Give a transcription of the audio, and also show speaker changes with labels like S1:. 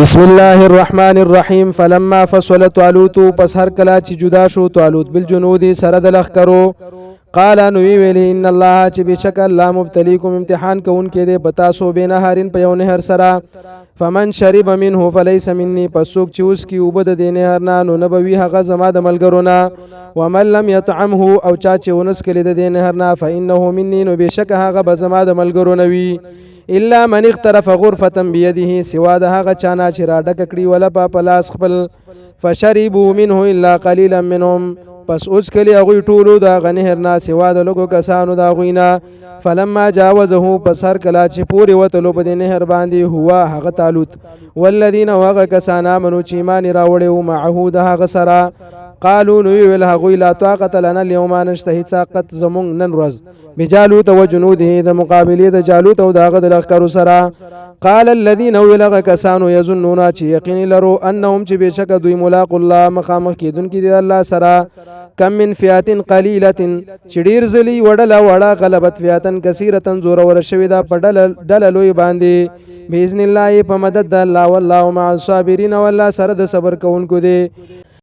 S1: بسم الله الرحمن الرحیم. فلما فصل طالوت، پس هر کله چې جدا شو طالوت بالجنود سره د لښکرو، قال نو ویلی ان الله چې بشک الله مبتلیکم امتحان کوونکی دی پتا سو به نهارین په یو نهر سره، فمن شرب منه فليس مني، پس څوک چې اوس کی وبد د نهر نه نو نه بوي هغه زما د ملګرونه، ومن لم يطعمه او چا چې ونس کړي د نهر نه فانه مني، نو بشک هغه به زما د ملګرونه وي، الا من اغترف غرفه بيده، سوا د هغه چانه چې را ډک کړي ولا په لاس خپل، فشربوا منه الا قليلا منهم، پس اوس کلی هغوی ټولو د غنهر نه سوا د لږو کسانو د هغوی. فلما جاوزه، پس هر کله چې پورې وتلو په دې نهر باندې هو هغه طالوت والذین هغه کسان آمنو چې ایمان راوړی و معه د هغه سره، قالو نو ویل هغوی لا طاقت لنا اليوم، نشته هیڅ طاقت زمونږ نن ورځ بجالوت و جنوده، د مقابلې د جالوت او د هغه د لښکرو سره. قال الذين ولغ کسانو یظنون چې یقین لرو انهم چې بشک دوی ملاق الله مخامخ کیدونکي دي الله سره، کم من فئات قلیله، چې ډیر زلی وړله وړه غلبت فئاتن کثیرتن زور ور شوی دا په ډله لوی باندې، باذن الله په مدد د الله، والله مع الصابرین، والله سره د صبر کوونکو دی.